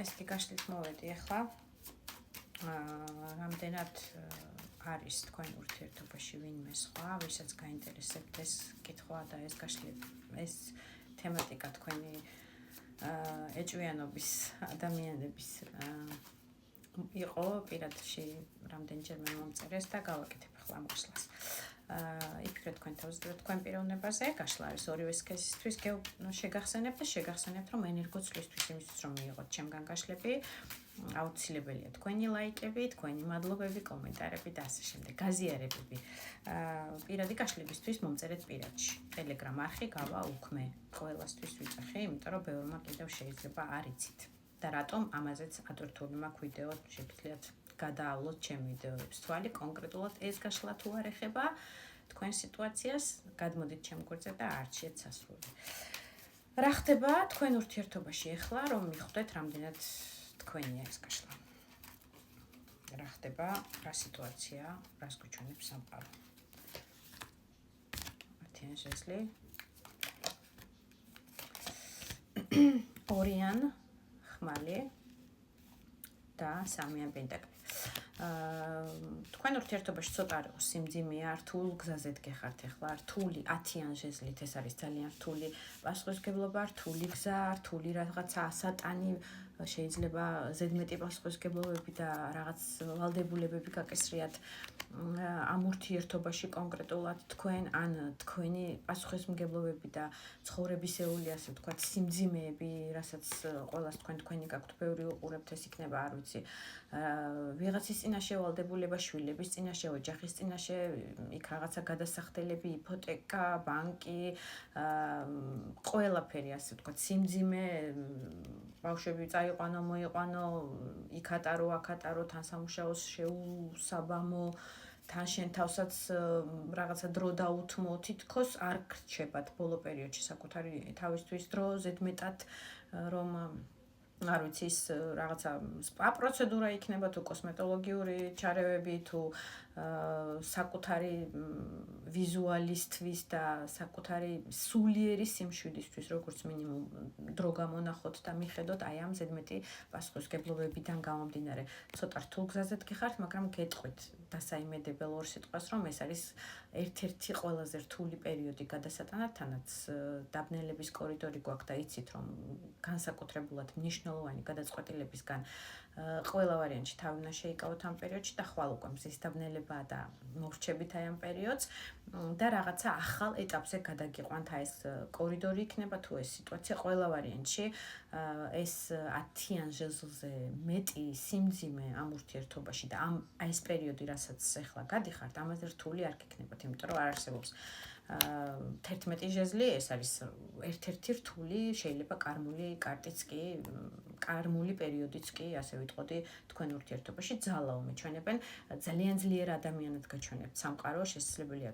ეს კი გაშლით მოვედი ახლა. რამდენად არის თქვენ ურთიერთობაში ვინმე სხვა, ვისაც გაინტერესებთ ეს კითხვა და ეს გაშლით, ეს თემატიკა თქვენი ეჭვიანობის ადამიანების იყო პირადში რამდენჯერმე მომწერეს და გავაკეთებ ახლა ამ გაშლას. იფიქრეთ თქვენ თავზე და თქვენ პიროვნებაზე, გაშლა არის ორივე სქესისთვის შეგახსენებთ და შეგახსენებთ, რომ ენერგოცვლისთვის იმისთვის რომ მიიღოთ ჩემგან გაშლები, აუცილებელია თქვენი ლაიკები, თქვენი მადლობები, კომენტარები და ასე შემდეგ. გაზიარებები. პირადი გაშლებისთვის მომწერეთ პირადში. Telegram არხი გავა უქმე. ყველასთვის ვიძახი, იმიტომ რომ ბევრმა კიდევ შეიძლება არ იცით. და რატომ ამაზეც ატვირთული მაქვს ვიდეო, შეგიძლიათ გადაავლოთ ჩემ ვიდეოებს. თვალი კონკრეტულად ეს გაშლა თუ არ ეხება თქვენ სიტუაციას, გადმოდით ჩემ გვერდზე და არჩიეთ სასურველი. რა ხდება თქვენ ურთიერთობაში ახლა, რომ მიხვდეთ რამდენად თქვენია ეს გაშლა? რა ხდება, რა სიტუაცია, რას გვიჩვენებს სამყარო? ათიან ჟეზლი. ორიან ხმალი და სამიან პენტაკლი. თქვენ ურთიერთობაში ცოტა არის სიმძიმეა, რთულ გზაზე გეხართ ახლა, რთული 10-იან ჟეზლით, ეს არის ძალიან რთული პასუხისმგებლობა, რთული გზა, რთული რაღაცა ასატანი, შეიძლება ზედმეტი პასუხისმგებლობები და რაღაც ვალდებულებები გაკისრიათ ამ ურთიერთობაში კონკრეტულად თქვენ, ან თქვენი პასუხისმგებლობები და ცხოვრებისეული, ასე ვთქვათ, სიმძიმეები, რასაც ყველას თქვენი გაქვთ, ბევრი უყურებთ, ეს იქნება, არ ვიცი, ვიღაცის წინაშე ვალდებულება, შვილების წინაშე, ოჯახის წინაშე, იქ რაღაცა გადასახდელები, იპოთეკა, ბანკი, ყველაფერი, ასე ვთქვათ, სიმძიმე, ბავშვები წაიყვანო, მოიყვანო, იქ ატარო, აქ ატარო, თან სამუშაოს შეუსაბამო, თან შენ თავსაც რაღაცა დრო დაუთმო, თითქოს არ გრჩებათ ბოლო პერიოდში საკუთარი თავისთვის დრო, ზედმეტად, რომ არ ვიცი, ის რაღაცა სპა პროცედურა იქნება, თუ კოსმეტოლოგიური ჩარევები, თუ საკუთარი ვიზუალისტვის და საკუთარი სულიერი სიმშვიდისთვის, როგორც მინიმუმ დრო გამონახოთ და მიხედოთ აი ამ ზედმეტი პასუხისმგებლობებიდან გამომდინარე. ცოტა რთულ გზაზე გიხართ, მაგრამ გეტყვით დასაიმედებელ ორ სიტყვას, რომ ეს არის ერთ-ერთი ყველაზე რთული პერიოდი გადასატანად, თანაც დაბნელების კორიდორი გვაქვს და იცით, რომ განსაკუთრებულად მნიშვნელოვანი გადაწყვეტილებისგან ყველა ვარიანტში თავი უნდა შეიკავოთ ამ პერიოდში და ხვალ უკვე მზის დაბნელებაა და მორჩებით აი ამ პერიოდს და რაღაცა ახალ ეტაპზე გადაგიყვანთ, აი ეს კორიდორი იქნება თუ ეს სიტუაცია, ყველა ვარიანტში ეს 10-იან ჟეზლზე მეტი სიმძიმე ამ ურთიერთობაში და აი ეს პერიოდი, რასაც ახლა გადიხართ, ამაზე რთული არ გიქნებათ, იმიტომ რომ არ არსებობს 11 ჟეზლი, ეს არის ერთ-ერთი რთული, შეიძლება კარმული კარტიც კი, კარმული პერიოდიც კი, ასე ვიტყოდი, თქვენ ურთიერთობაში ძალაო მიჩვენებენ, ძალიან ძლიერ ადამიანად გაჩვენებთ სამყარო, შესაძლებელია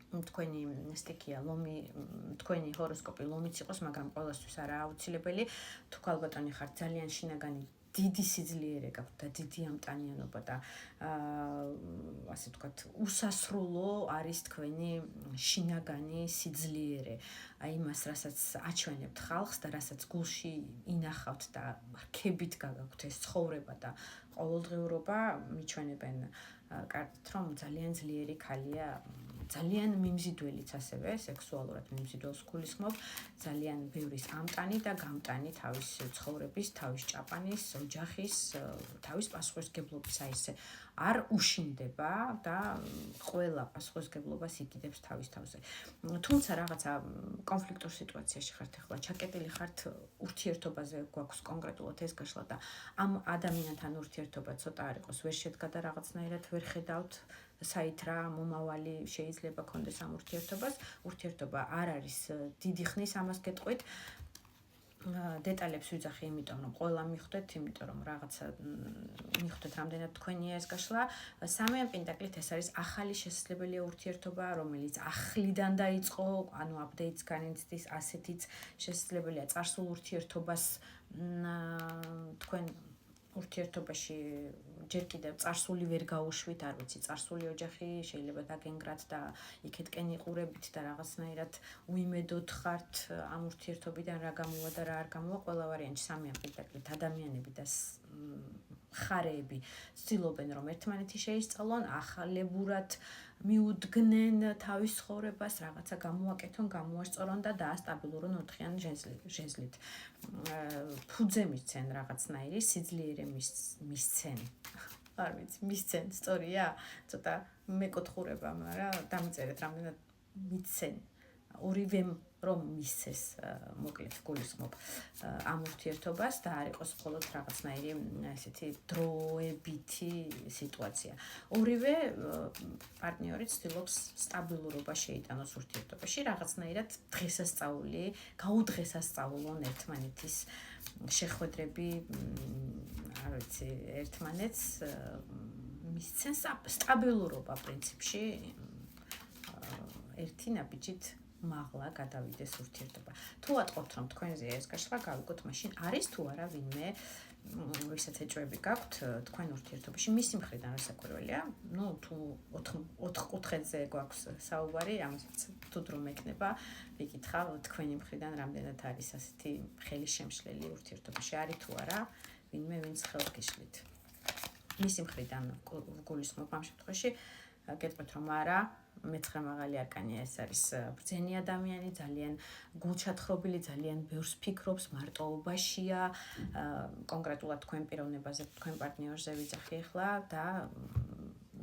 თქვენი სტიქია ლომი, თქვენი ჰოროსკოპი ლომიც იყოს, მაგრამ ყველასთვის არა აუცილებელი, თუ ქალბატონი ხართ, ძალიან შინაგანი დიდი სიძლიერე გაქვთ და დიდი ამტანიანობა და ასე ვთქვათ, უსასრულო არის თქვენი შინაგანი სიძლიერე. აი იმას, რასაც აჩვენებთ ხალხს და რასაც გულში ინახავთ და რქებით გაგაქვთ ეს ცხოვრება და ყოველდღიურობა, მიჩვენებენ კარტით, რომ ძალიან ძლიერი ქალია, ძალიან მიმზიდველიც ასევე, სექსუალურად მიმზიდველს გულისხმობ, ძალიან ბევრის ამტანი და გამტანი თავის ცხოვრების, თავის ჭაპანის, ოჯახის, თავის პასუხისმგებლობის, აი ესე არ უშინდება და ყველა პასუხისმგებლობას იკიდებს თავის თავზე. თუმცა რაღაცა კონფლიქტურ სიტუაციაში ხართ ახლა, ჩაკეტილი ხართ ურთიერთობაზე, გვაქვს კონკრეტულად ეს გაშლა და ამ ადამიანთან ურთიერთობა ცოტა არ იყოს, ვერ შედგა და რაღაცნაირად ვერ ხედავთ საით რა მომავალი შეიძლება გქონდეს ამ ურთიერთობას. ურთიერთობა არ არის დიდი ხნის, ამას გეტყვით. დეტალებს ვიძახი, იმიტომ რომ ყველა მიხვდეთ, იმიტომ რომ რაღაცა მიხვდეთ, რამდენად თქვენია ეს გაშლა. სამიან პენტაკლით ეს არის ახალი შესაძლებელია ურთიერთობა, რომელიც ახლიდან დაიწყო, ანუ აპდეიტს განიცდის, ასეთიც შესაძლებელია წარსულ ურთიერთობას თქვენ ურთიერთობაში ჯერ კიდევ წარსული ვერ გაუშვით, არ ვიცი, წარსული ოჯახი შეიძლება დაგენგრათ და იქეთკენ იყურებით და რაღაცნაირად უიმედოდ ხართ ამ ურთიერთობიდან რა გამოვა და რა არ გამოვა, ყველა ვარიანტი სამი ამპლიტუდით ადამიანები და ხარეები ცდილობენ რომ ერთმანეთი შეისწავლონ, ახალებურად მიუდგნენ თავის ცხოვრებას, რაღაცა გამოაკეთონ, გამოასწორონ და დაასტაბილურონ ოთხიან ჟეზლით. ფუძე მისცენ რაღაცნაირი, სიძლიერე მისცენ. არ ვიცი, მისცენ, სწორია? ცოტა მეკოთხურება, მაგრამ დამწერეთ რამდენად მისცენ. ორივემ რომ მისცეს, მოკლედ გულისხმობ ამ ურთიერთობას და არ იყოს მხოლოდ რაღაცნაირი ესეთი დროებითი სიტუაცია. ორივე პარტნიორი ცდილობს სტაბილურობა შეიტანოს ურთიერთობაში, რაღაცნაირად დღესასწაული, გაუდღესასწაულონ ერთმანეთის შეხვედრები, არ ვიცი, ერთმანეთს მისცენ სტაბილურობა პრინციპში ერთი ნაბიჯით მაღლა გადავიდეს ურთიერთობა. თუ ვატყობთ რომ თქვენზე ეს გაშლა გავიგოთ, მაშინ არის თუ არა ვინმე ვისაც ეჭვები გაქვთ თქვენ ურთიერთობაში, მისი მხრიდან რასაკვირველია, თუ 4 კუთხედზე გვაქვს საუბარი, ამასაც თუ დრო მექნება, ვიკითხავ თქვენი მხრიდან რამდენად არის ასეთი ხელისშემშლელი ურთიერთობაში, არის თუ არა ვინმე ვინც ხელს გიშლით. მისი მხრიდან გულისხმობ ამ შემთხვევაში, გეტყვით რომ არა, მეცხრე მაღალი არკანია, ეს არის ბრძენი ადამიანი, ძალიან გულჩათხრობილი, ძალიან ბევრს ფიქრობს, მარტოობაშია, კონკრეტულად თქვენ პიროვნებაზე, თქვენ პარტნიორზე ვიძახი ახლა და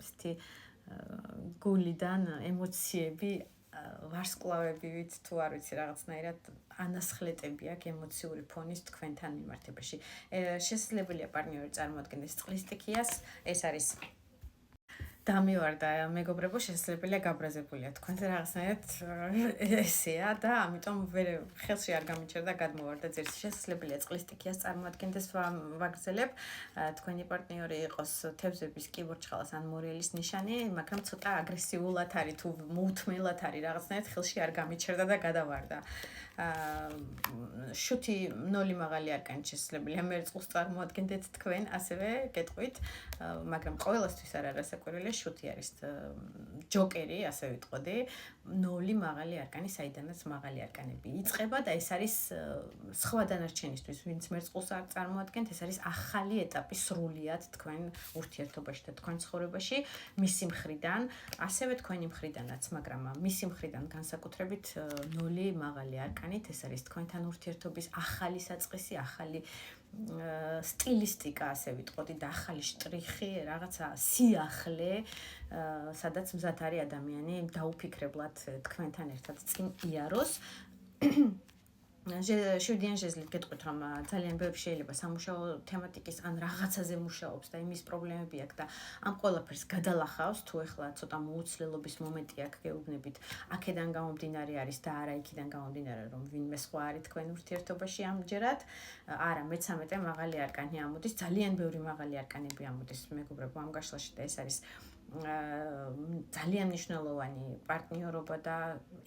ესეთი გულიდან ემოციები, ვარსკვლავებივით თუ არ ვიცი რაღაცნაირად ანასხლეტები აქვს ემოციური ფონის თქვენთან მიმართებაში. შესაძლებელია პარტნიორი წარმოადგენდეს წყლის სტიქიას, ეს არის დამივარდა მეგობრებო, შესაძლებელია გაბრაზებულია თქვენზე რაღაცნაირად ესეა და ამიტომ ხელში არ გამიჩერდა გადმოვარდა ძირს. შესაძლებელია წყლის სტიქიას წარმოადგენდეს ვაგრძელებ, თქვენი პარტნიორი იყოს თევზების კიბორჩხალას ან მორიელის ნიშანი, მაგრამ ცოტა აგრესიულად არის თუ მოუთმელად არის რაღაცნაირად ხელში არ გამიჩერდა და გადავარდა. შუთი 0 მაღალი არკანი შესაძლებელია მერწყულს წარმოადგენდეთ თქვენ, ასევე გეტყვით, მაგრამ ყოველასთვის არ არის საკურველი, შუთი არის ჯოკერი, ასე ვიტყოდი, 0 მაღალი არკანი, საიდანაც მაღალი არკანები იწყება და ეს არის სხვა დანარჩენისთვის, ვინც მერწყულს არ წარმოადგენთ, ეს არის ახალი ეტაპი სრულიად თქვენ ურთიერთობაში და თქვენ ცხოვრებაში, მისი მხრიდან, ასევე თქვენი მხრიდანაც, მაგრამ მისი მხრიდან განსაკუთრებით 0 მაღალი არკანით, ეს არის თქვენთან ურთიერთობის ახალი საწყისი, ახალი სტილისტიკა, ასე ვიტყოდი და ახალი შტრიხი, რაღაცა სიახლე, სადაც მზად არის ადამიანი დაუფიქრებლად თქვენთან ერთად წინ იაროს. შევდიან ჟეზლით გეტყვით რომ ძალიან ბევრი შეიძლება სამუშაო თემატიკის ან რაღაცაზე მუშაობს და იმის პრობლემები აქვს და ამ ყველაფერს გადალახავს, თუ ეხლა ცოტა მოუცლელობის მომენტი აქვს, გეუბნებით, აქედან გამომდინარე არის და არა იქიდან გამომდინარე რომ ვინმე სხვა არის თქვენ ურთიერთობაში ამჯერად. არა, მე-13 მაღალი არკანი ამოდის, ძალიან ბევრი მაღალი არკანები ამოდის მეგობრებო ამ გაშლაში და ეს არის ძალიან მნიშვნელოვანი პარტნიორობა და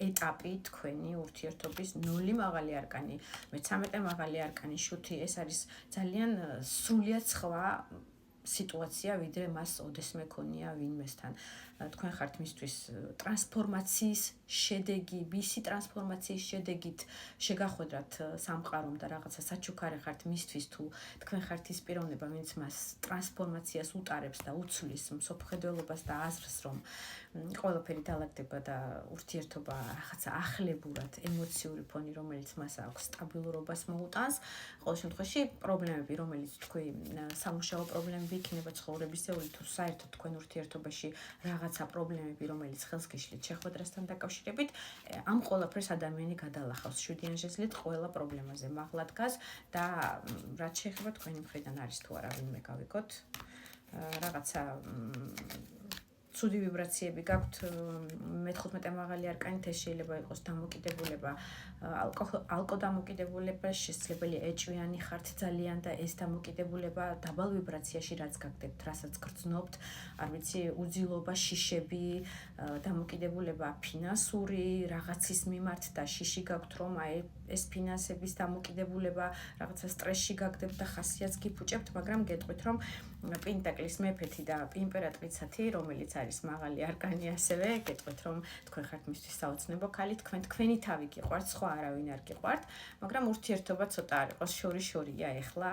ეტაპი თქვენი ურთიერთობის 0 მაღალი არკანი, მე-13 მაღალი არკანი, შუთი, ეს არის ძალიან სრულიად სხვა სიტუაცია, ვიდრე მას ოდესმე ქონია ვინმესთან. თქვენ ხართ მისთვის ტრანსფორმაციის შედეგი, მისი ტრანსფორმაციის შედეგით შეგახვედრათ სამყარომ და რაღაცა საჩუქარი ხართ მისთვის, თუ თქვენ ხართ ის პიროვნება, ვინც მას ტრანსფორმაციას უტარებს და უცვლის მსოფლმხედველობას და აზრს, რომ ყველაფერი დაალაგდება და ურთიერთობა რაღაცა ახლებურად ემოციური ფონი, რომელიც მას აქვს, სტაბილურობას მოუტანს. ყოველ შემთხვევაში პრობლემები, რომელიც თქვი სამუშაო პრობლემები იქნება ცხოვრებისეული, თუ საერთოდ თქვენ ურთიერთობაში რაღაცა პრობლემები, რომელიც ხელს გიშლით შეხვედრასთან დაკავშირებით, ამ ყველაფერს ადამიანი გადალახავს. შუდიან ჟეზლით ყველა პრობლემაზე მაღლა დგას და რაც შეეხება თქვენი მხრიდან არის თუ არა ვინმე გავიგოთ, რაღაცა ცუდი ვიბრაციები გაქვთ, მე-15 მაღალი არკანით, ეს შეიძლება იყოს დამოკიდებულება, ალკოდამოკიდებულება, შესაძლებელია ეჭვიანი ხართ ძალიან და ეს დამოკიდებულება დაბალ ვიბრაციაში რაც გაგდებთ, რასაც გრძნობთ, არ ვიცი, უძილობა, შიშები, დამოკიდებულება ფინანსური, რაღაცის მიმართ და შიში გაქვთ, რომ აი ეს ფინანსების დამოკიდებულება, რაღაცა სტრესში გაგდებთ და ხასიათს გიფუჭებთ, მაგრამ გეტყვით, რომ პენტაკლის მეფეთი და იმპერატრიცათი, რომელიც არის მაღალი არკანი ასევე, გეტყვით, რომ თქვენ ხართ მისთვის საოცნებო ქალი, თქვენი თავი გიყვართ, სხვა არავინ არ გიყვართ, მაგრამ ურთიერთობა ცოტა არ იყოს შორი-შორია ეხლა